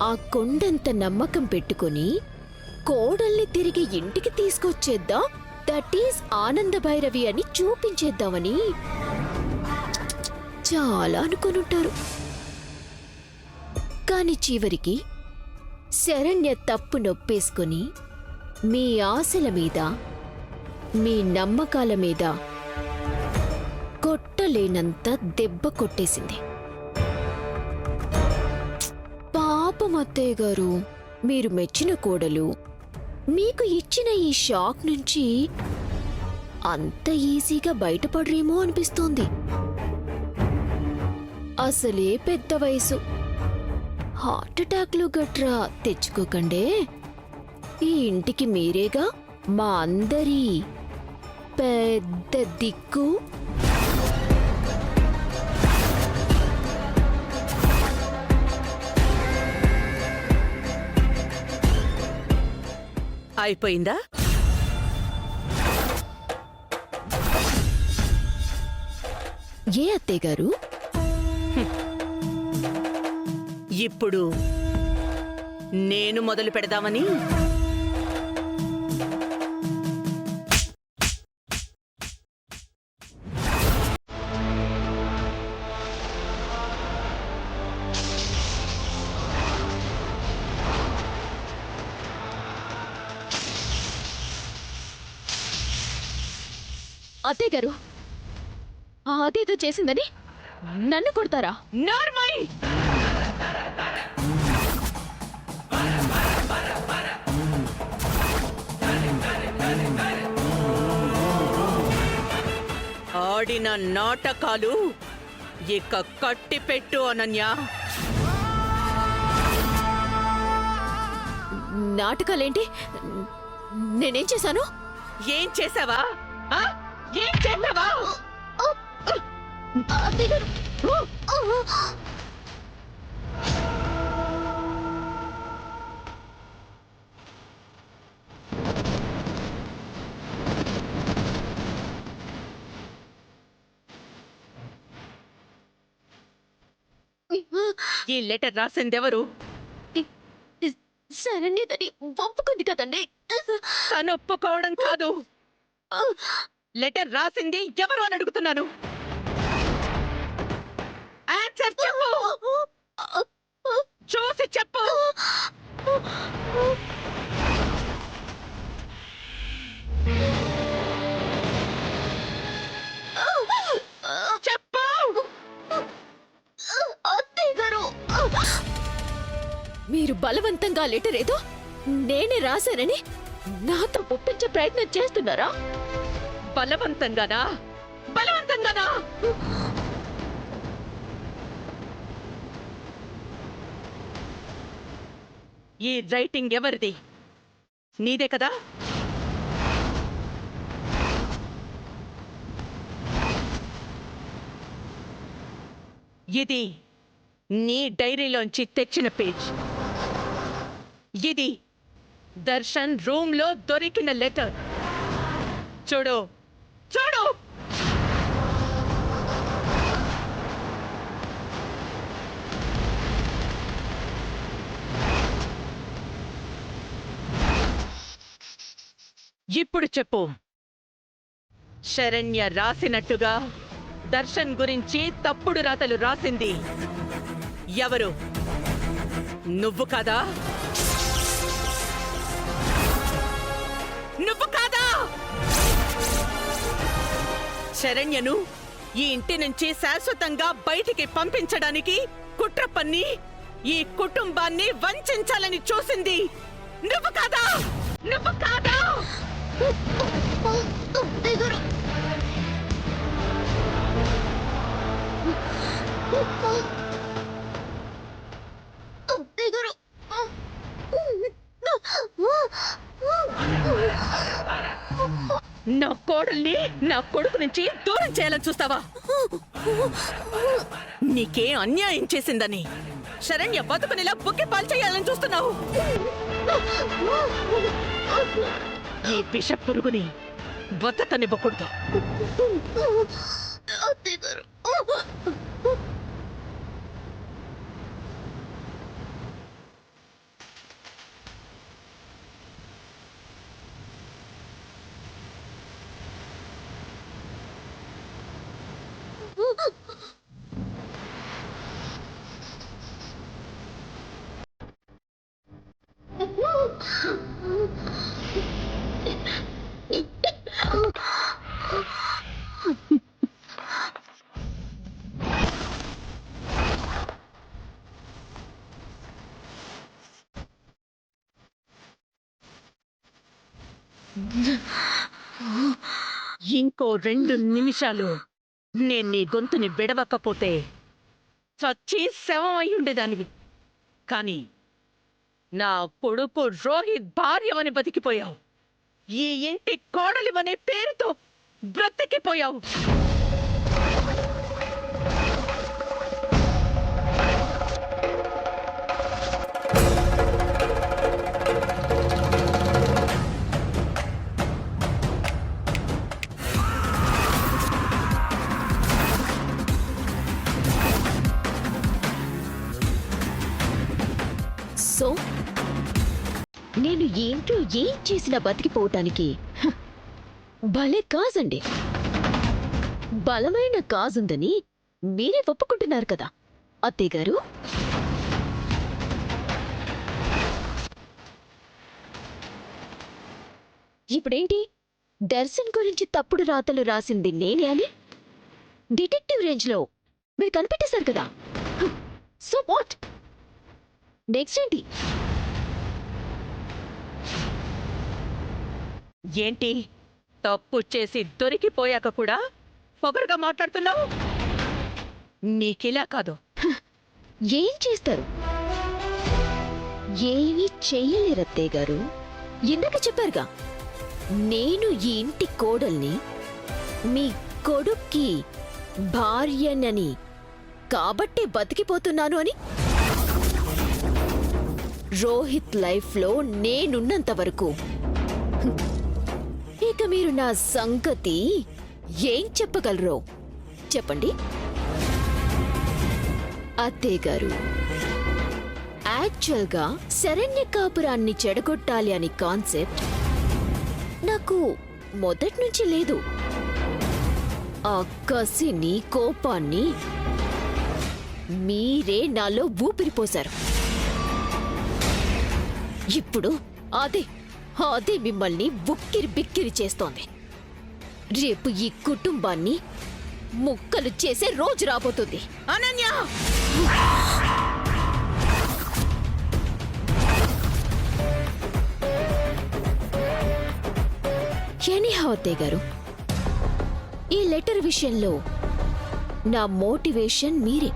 ఆ కొండంత నమ్మకం పెట్టుకుని కోడల్ని తిరిగి ఇంటికి తీసుకొచ్చేద్దాం, దట్ ఈజ్ ఆనంద భైరవి అని చూపించేద్దామని చాలా అనుకొనుంటారు. కాని చివరికి శరణ్య తప్పు నొప్పేసుకుని మీ ఆశల మీద, మీ నమ్మకాల మీద కొట్టలేనంత దెబ్బ కొట్టేసింది. పాపం అత్తయ్య గారు, మీరు మెచ్చిన కోడలు మీకు ఇచ్చిన ఈ షాక్ నుంచి అంత ఈజీగా బయటపడరేమో అనిపిస్తోంది. అసలే పెద్ద వయసు, హార్ట్అటాక్లు గట్రా తెచ్చుకోకండే. ఈ ఇంటికి మీరేగా మా అందరి పెద్ద దిక్కు. అయిపోయిందా? ఏ అత్తయ్య గారు? ఇప్పుడు నేను మొదలు పెడదామని. అత్తయ్య గారు, అదేదో చేసిందని నన్ను కొడతారా? నార్మల్. ఆడిన నాటకాలు ఇక కట్టిపెట్టు అనన్య. నాటకాలేంటి? నేనేం చేశాను? ఏం చేసావా? ఏం చేసావా? ఈ లెటర్ రాసిందెవరు? శరణ్యదని ఒప్పుకుంది కదండి. తను ఒప్పుకోవడం కాదు, లెటర్ రాసింది ఎవరు అని అడుగుతున్నాను. ఆన్సర్ చెప్పు, చూసి చెప్పు. చెప్పు. మీరు బలవంతంగా లెటర్ ఏదో నేనే రాశానని నాతో ఒప్పించే ప్రయత్నం చేస్తున్నారా? బలవంతంగానా? బలవంతంగానా? ఈ రైటింగ్ ఎవరిది? నీదే కదా? ఇది నీ డైరీలోంచి తెచ్చిన పేజ్. ఇది దర్శన్ రూమ్లో దొరికిన లెటర్. చూడు చూడు. ఇప్పుడు చెప్పు, శరణ్య రాసినట్టుగా దర్శన్ గురించి తప్పుడు రాతలు రాసింది ఎవరు? నువ్వు కాదా? నువ్వు కాదా? శరణ్యను ఈ ఇంటి నుంచి శాశ్వతంగా బయటికి పంపించడానికి కుట్ర పన్ని ఈ కుటుంబాన్ని వంచాలని చూసింది నువ్వు కాదా? నువ్వు కాదా? నా కోడల్ని నా కొడుకు నుంచి దూరం చేయాలని చూస్తావా? నీకే అన్యాయం చేసిందని శరణ్య బతుకునిలా బుక్కి పాల్చేయాలని చూస్తున్నావు. ఈ విష పురుగుని బతకనివ్వకూడదు. ఇంకో 2 నిమిషాలు నేను నీ గొంతుని విడవకపోతే చచ్చి శవం అయి ఉండేదానివి. కానీ నా కొడుకు రోహిత్ భార్యవని బతికిపోయావు. ఈ ఇంటి కోడలివనే పేరుతో బ్రతికిపోయావు. సో నేను ఏంటో ఏం చేసినా బతికిపోవటానికి భలే కాజండి. బలమైన కాజుందని మీరే ఒప్పుకుంటున్నారు కదా అత్తయ్య గారు. ఇప్పుడేంటి దర్శన్ గురించి తప్పుడు రాతలు రాసింది నేనే అని డిటెక్టివ్ రేంజ్లో మీరు కనిపెట్టేశారు కదా. సో వాట్ నెక్స్ట్ ఏంటి? ఏంటి తప్పు చేసి దొరికిపోయాక కూడా పొగరుగా మాట్లాడుతున్నావు? నీకిలా కాదు. ఏం చేస్తారు? ఏమీ చెయ్యలేరు అత్తయ్య గారు. ఇందాక చెప్పారుగా నేను ఈ ఇంటి కోడల్ని, మీ కొడుక్కి భార్యనని, కాబట్టే బతికిపోతున్నాను అని. రోహిత్ లైఫ్లో నేనున్నంత వరకు ఇక మీరు నా సంగతి ఏం చెప్పగలరో చెప్పండి అత్తయ్య గారు. యాక్చువల్గా శరణ్య కాపురాన్ని చెడగొట్టాలి అని కాన్సెప్ట్ నాకు మొదటి నుంచి లేదు. ఆ కసిని, కోపాన్ని మీరే నాలో ఊపిరిపోశారు. ఇప్పుడు అదే మిమ్మల్ని ఉక్కిరి బిక్కిరి చేస్తోంది. రేపు ఈ కుటుంబాన్ని ముక్కలు చేసే రోజు రాబోతుంది. అనన్య! ఎనీహౌ అత్తయ్య గారు, ఈ లెటర్ విషయంలో నా మోటివేషన్ మీరే.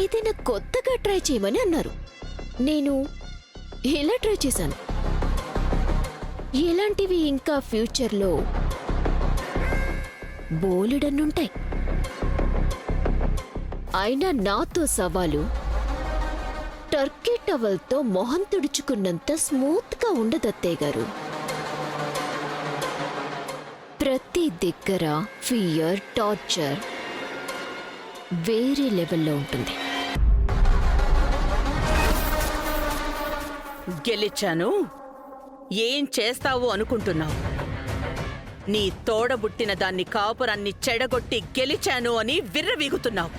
ఏదైనా కొత్తగా ట్రై చేయమని అన్నారు. నేను ఇలా ట్రై చేశాను. ఇలాంటివి ఇంకా ఫ్యూచర్లో బోలెడన్నుంటాయి. అయినా నాతో సవాలు టర్కీ టవల్తో మొహం తుడుచుకున్నంత స్మూత్గా ఉండదు అత్తయ్య గారు. ప్రతి దగ్గర ఫియర్, టార్చర్ వేరే లెవెల్లో ఉంటుంది. గెలిచాను, ఏం చేస్తావు అనుకుంటున్నావు? నీ తోడబుట్టిన దాన్ని కాపురాన్ని చెడగొట్టి గెలిచాను అని విర్రవీగుతున్నావు.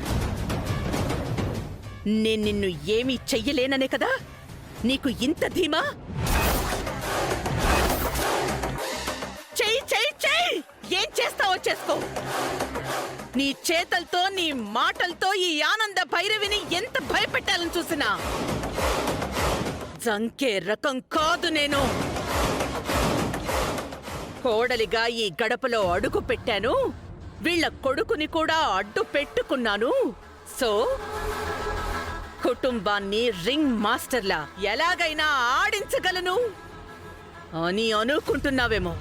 నేను నిన్ను ఏమీ చెయ్యలేననే కదా నీకు ఇంత ధీమా? చెయ్యి చెయ్యి చెయ్యి! ఏం చేస్తావో చేసుకో. నీ చేతలతో, నీ మాటలతో ఈ ఆనంద భైరవిని ఎంత భయపెట్టాలని చూసినా జంకే రకం కాదు నేను. కోడలిగా ఈ గడపలో అడుగు పెట్టాను, వీళ్ళ కొడుకుని కూడా అడ్డు పెట్టుకున్నాను. సో కుటుంబాన్ని రింగ్ మాస్టర్లా ఎలాగైనా ఆడించగలను అని అనుకుంటున్నావేమో.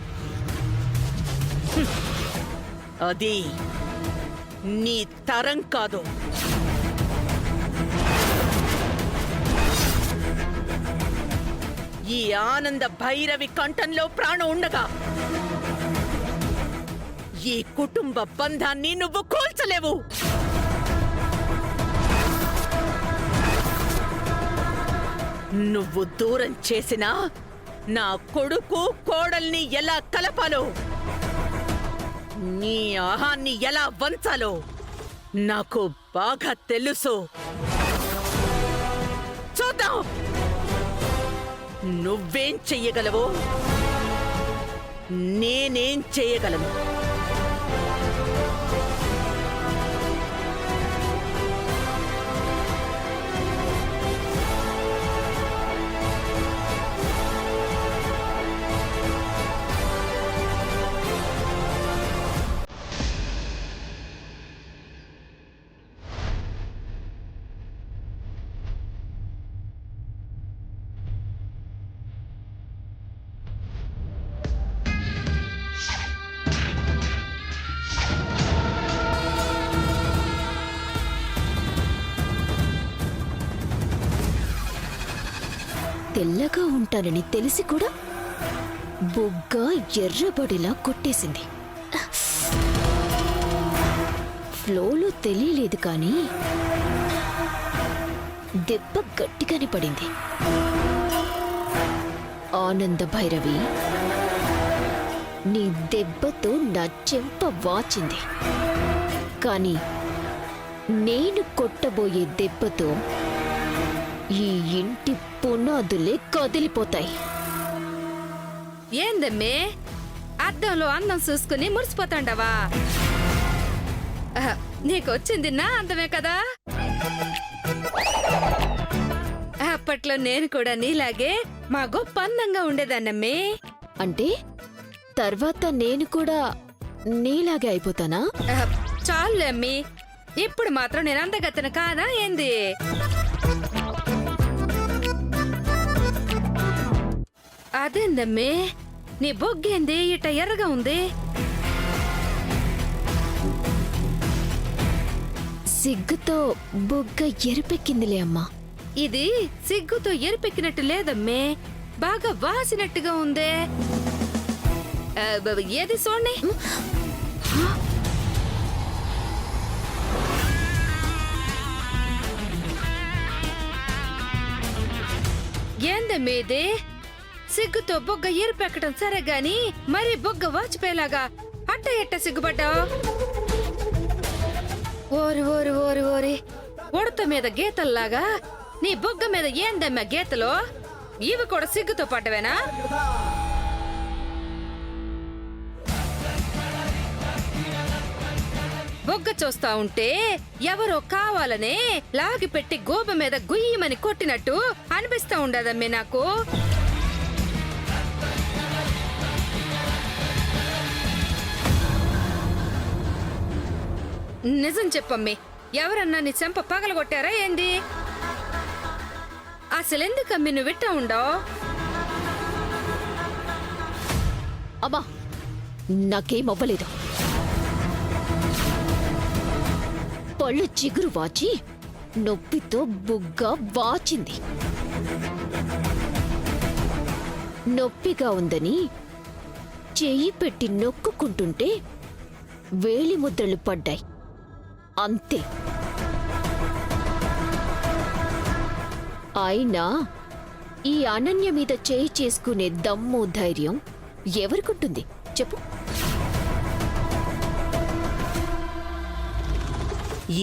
అది నీ తరం కాదు. ఈ ఆనంద భైరవి కంఠంలో ప్రాణం ఉండగా ఈ కుటుంబ బంధాన్ని నువ్వు కూల్చలేవు. నువ్వు దూరం చేసినా నా కొడుకు, కోడల్ని ఎలా కలపాలో, నీ ఆహాన్ని ఎలా వంచాలో నాకు బాగా తెలుసు. చూద్దాం. నువ్వేం చెయ్యగలవో నేనేం చేయగలను. తెల్లగా ఉంటానని తెలిసి కూడా బొగ్గ ఎర్రబడిలా కొట్టేసింది. ఫ్లోలో తెలియలేదు కానీ దెబ్బ గట్టిగానే పడింది. ఆనంద భైరవి, నీ దెబ్బతో నా చెంప వాచింది, కానీ నేను కొట్టబోయే దెబ్బతో ఈ ఇంటి పునాదులే కదిలిపోతాయి. ఏందమ్మే అద్దంలో అందం చూసుకుని మురిసిపోతాండవా? నీకొచ్చింది నా అందమే కదా. అప్పట్లో నేను కూడా నీలాగే మా గొప్ప అందంగా ఉండేదాన్నమ్మే. అంటే తర్వాత నేను కూడా నీలాగే అయిపోతానా? చాలు అమ్మి, ఇప్పుడు మాత్రం నేను అందగత్తెను కాదా ఏంది? అదేందమ్మే నీ బొగ్గేంది ఇట ఎర్రగా ఉంది? సిగ్గుతో బొగ్గ ఎరుపెక్కిందిలే అమ్మా. ఇది సిగ్గుతో ఎరిపెక్కినట్టు లేదమ్మే, బాగా వాసినట్టుగా ఉందే. ఏది చూడండి. ఏందమ్మే ఇది? సిగ్గుతో బొగ్గ ఎరిపెక్కడం సరే గాని మరి బొగ్గ వాచిపోయేలాగా అట్ట ఎట్ట సిగ్గుపడ్డావు? ఓరి ఓరి ఓరి ఓరి, ఉడత మీద గీతల్లాగా నీ బొగ్గ మీద ఏందమ్మా గీతలు? ఇవి కూడా సిగ్గుతో పడ్డవేనా? బొగ్గ చూస్తా ఉంటే ఎవరో కావాలనే లాగి పెట్టి గోబ మీద గుయ్యమని కొట్టినట్టు అనిపిస్తా ఉండదమ్మే నాకు. నిజం చెప్పమ్మి, ఎవరన్నా నీ చెంప పగలగొట్టారా ఏంది? అసలెందుకమ్మి నువ్వు విట్టా ఉండవు? అమ్మా, నాకేం అవ్వలేదు. పళ్ళు చిగురు వాచి నొప్పితో బుగ్గ వాచింది. నొప్పిగా ఉందని చెయ్యి పెట్టి నొక్కుకుంటుంటే వేలి ముద్రలు పడ్డాయి, అంతే. అయినా ఈ అనన్య మీద చేయి చేసుకునే దమ్ము ధైర్యం ఎవరికుంటుంది చెప్పు?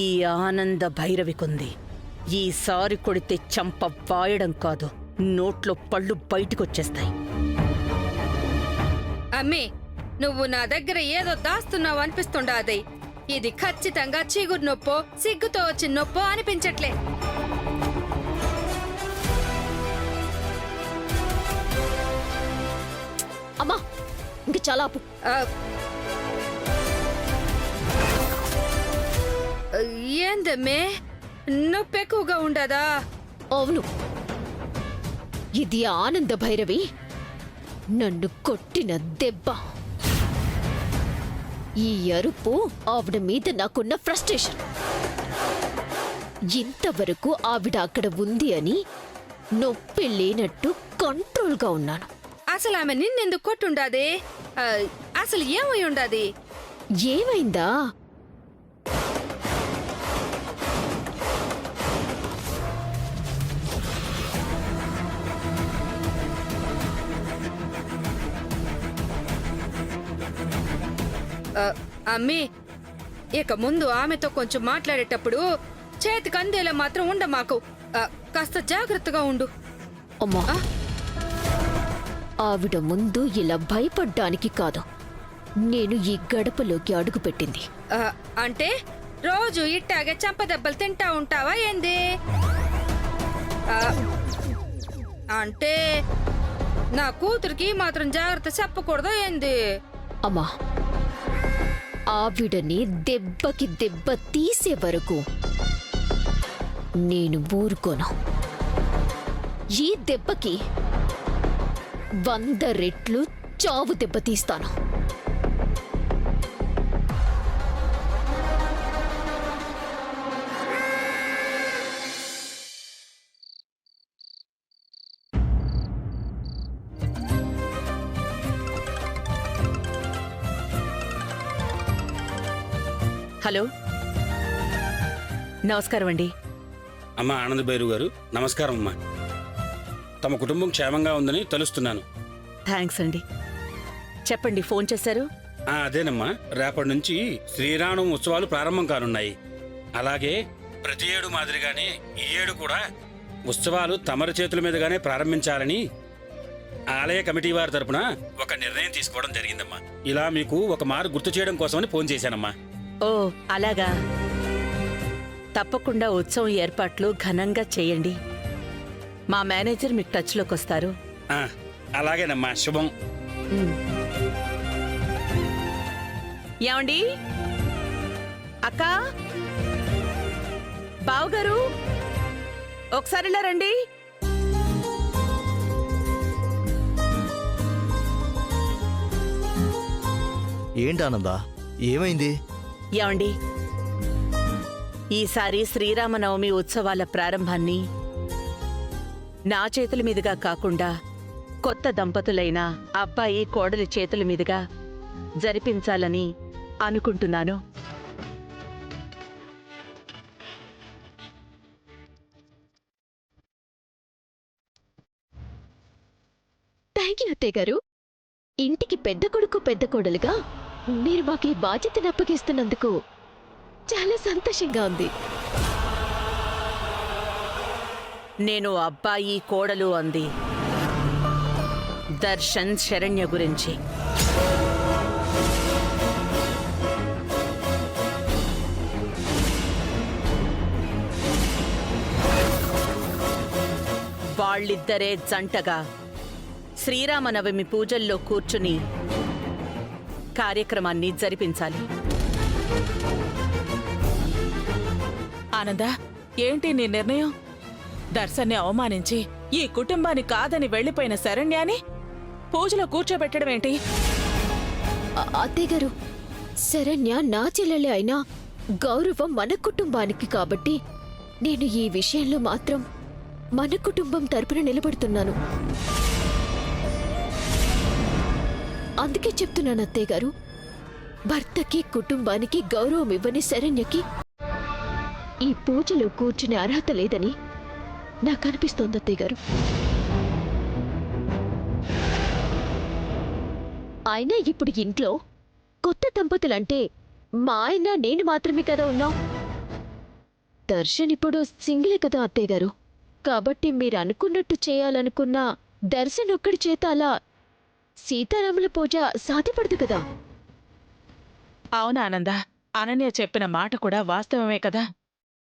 ఈ ఆనంద భైరవికుంది. ఈసారి కొడితే చంప వాయడం కాదు, నోట్లో పళ్ళు బయటికొచ్చేస్తాయి. అమ్మి, నువ్వు నా దగ్గర ఏదో దాస్తున్నావు అనిపిస్తుండాది. ఇది ఖచ్చితంగా చిగురు నొప్పో సిగ్గుతో వచ్చిన నొప్పో అనిపించట్లే. అమ్మా, ఇంక చాలా ఆపు. ఏందమ్మే నొప్పి ఎక్కువగా ఉండదా? అవును, ఇది ఆనంద భైరవి నన్ను కొట్టిన దెబ్బ. ఈ అరుపు ఆవిడ మీద నాకున్న ఫ్రస్ట్రేషన్. ఇంతవరకు ఆవిడ అక్కడ ఉంది అని నొప్పి లేనట్టు కంట్రోల్గా ఉన్నాను. అసలు ఆమె నిన్నెందుకు కొట్టుండాది? అసలు ఏమై ఉండాది? ఏమైందా? అమ్మి, ఇక ముందు ఆమెతో కొంచెం మాట్లాడేటప్పుడు చేతికి అందేలా మాత్రం ఉండ మాకు. కాస్త జాగ్రత్తగా ఉండు. అమ్మా, ఆవిడ ముందు ఇలా భయపడ్డానికి కాదు నేను ఈ గడపలోకి అడుగుపెట్టింది. అంటే రోజు ఇట్టాగే చంపదెబ్బలు తింటా ఉంటావా ఏంది? ఆ, అంటే నా కూతురికి మాత్రం జాగ్రత్త చెప్పకూడదు ఏంది? అమ్మా, ఆవిడని దెబ్బకి దెబ్బ తీసే వరకు నేను ఊరుకోను. ఈ దెబ్బకి 100 రెట్లు చావు దెబ్బ తీస్తాను. హలో, నమస్కారం అండి. అమ్మా ఆనంద్ భైరు గారు నమస్కారం అమ్మా. తమ కుటుంబం క్షేమంగా ఉందని తెలుస్తున్నాను. థ్యాంక్స్ అండి. చెప్పండి, ఫోన్ చేశారు? అదేనమ్మా, రేపటి నుంచి శ్రీరామనవమి ఉత్సవాలు ప్రారంభం కానున్నాయి. అలాగే ప్రతి ఏడు మాదిరిగానే ఈ ఏడు కూడా ఉత్సవాలు తమరి చేతుల మీదుగానే ప్రారంభించాలని ఆలయ కమిటీ వారి తరపున ఒక నిర్ణయం తీసుకోవడం జరిగిందమ్మా. ఇలా మీకు ఒక మారు గుర్తు చేయడం కోసమని ఫోన్ చేశానమ్మా. ఓ అలాగా. తప్పకుండా ఉత్సవం ఏర్పాట్లు ఘనంగా చేయండి. మా మేనేజర్ మీకు టచ్లోకి వస్తారు. అలాగేనమ్మా, శుభం. ఏమండి, అక్క, బావగారు, ఒకసారి ఇలా రండి. ఏంటి ఆనందా, ఏమైంది? ఏమండి, ఈసారి శ్రీరామనవమి ఉత్సవాల ప్రారంభాన్ని నా చేతుల మీదుగా కాకుండా కొత్త దంపతులైన అబ్బాయి కోడలి చేతుల మీదుగా జరిపించాలని అనుకుంటున్నాను. థ్యాంక్ యూ అత్తయ్య గారు. ఇంటికి పెద్ద కొడుకు పెద్ద కోడలుగా మీరు మాకు ఈ బాధ్యతను అప్పగిస్తున్నందుకు చాలా సంతోషంగా ఉంది. నేను అబ్బాయి కోడలు అంది దర్శన్ శరణ్య గురించి. వాళ్ళిద్దరే జంటగా శ్రీరామనవమి పూజల్లో కూర్చుని కార్యక్రమాన్ని జరిపించాలి. ఆనందా, ఏంటి నీ నిర్ణయం? దర్శన్ని అవమానించి ఈ కుటుంబాన్ని కాదని వెళ్లిపోయిన శరణ్యాని పూజలో కూర్చోబెట్టడం ఏంటి? అత్తయ్య గారు, శరణ్య నా చెల్లెలే అయినా గౌరవం మన కుటుంబానికి కాబట్టి నేను ఈ విషయంలో మాత్రం మన కుటుంబం తరపున నిలబడుతున్నాను. అందుకే చెప్తున్నాను అత్తయ్య గారు, భర్తకి కుటుంబానికి గౌరవం ఇవ్వని శరణ్యకి ఈ పూజలో కూర్చునే అర్హత లేదని నాకు అనిపిస్తోంది అత్తయ్య గారు. అయినా ఇప్పుడు ఇంట్లో కొత్త దంపతులంటే మా ఆయన నేను మాత్రమే కదా ఉన్నాం. దర్శన్ ఇప్పుడు సింగిలే కదా అత్తయ్య గారు. కాబట్టి మీరు అనుకున్నట్టు చేయాలనుకున్న దర్శన్ ఒక్కడి చేత అలా సీతారాముల పూజ సాధ్యపడదు కదా. అవునా ఆనందా, అనన్య చెప్పిన మాట కూడా వాస్తవమే కదా.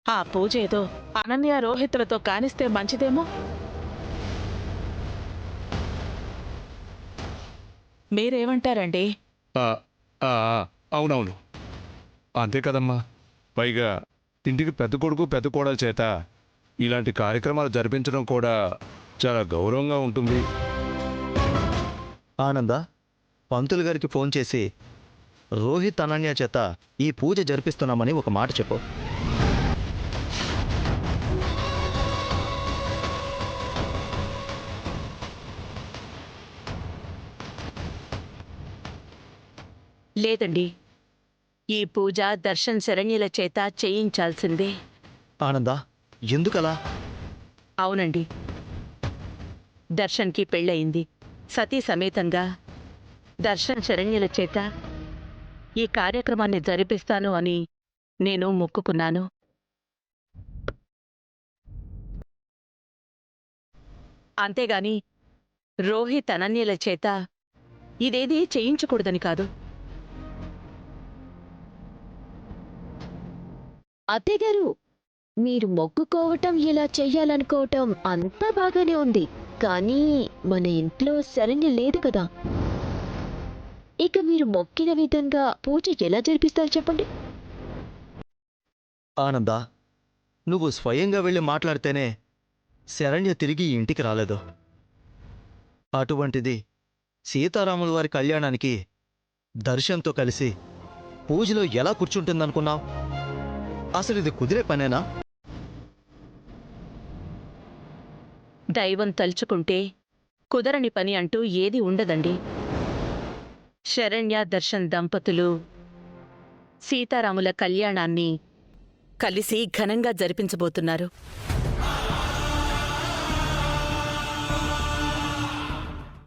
ఆ పూజ ఏదో అనన్య రోహిత్లతో కానిస్తే మంచిదేమో. మీరేమంటారండి? అవునవును, అంతే కదమ్మా. పైగా ఇంటికి పెద్ద కొడుకు పెద్ద కోడల చేత ఇలాంటి కార్యక్రమాలు జరిపించడం కూడా చాలా గౌరవంగా ఉంటుంది. ఆనందా, పంతులు గారికి ఫోన్ చేసి రోహిత్ అనన్య చేత ఈ పూజ జరిపిస్తున్నామని ఒక మాట చెప్పు. లేదండి, ఈ పూజ దర్శన్ శరణ్యుల చేత చేయించాల్సిందే. ఆనందా, ఎందుకలా? అవునండి, దర్శన్కి పెళ్ళయింది. సతీ సమేతంగా దర్శన్ శరణ్యుల చేత ఈ కార్యక్రమాన్ని జరిపిస్తాను అని నేను మొక్కుకున్నాను. అంతేగాని రోహిత్ అనన్యల చేత ఇదేదీ చేయించకూడదని కాదు. అత్తయ్య గారు, మీరు మొక్కుకోవటం ఇలా చెయ్యాలనుకోవటం అంతా బాగానే ఉంది. కానీ మన ఇంట్లో శరణ్య లేదు కదా. ఇక మీరు మొక్కిన విధంగా పూజ ఎలా జరిపిస్తారు చెప్పండి. ఆనందా, నువ్వు స్వయంగా వెళ్ళి మాట్లాడితేనే శరణ్య తిరిగి ఈ ఇంటికి రాలేదు. అటువంటిది సీతారాముల వారి కళ్యాణానికి దర్శన్తో కలిసి పూజలో ఎలా కూర్చుంటుందనుకున్నావు? అసలు ఇది కుదిరే పనేనా? దైవం తలుచుకుంటే కుదరని పని అంటూ ఏది ఉండదండి. శరణ్య దర్శన్ దంపతులు సీతారాముల కళ్యాణాన్ని కలిసి ఘనంగా జరిపించబోతున్నారు.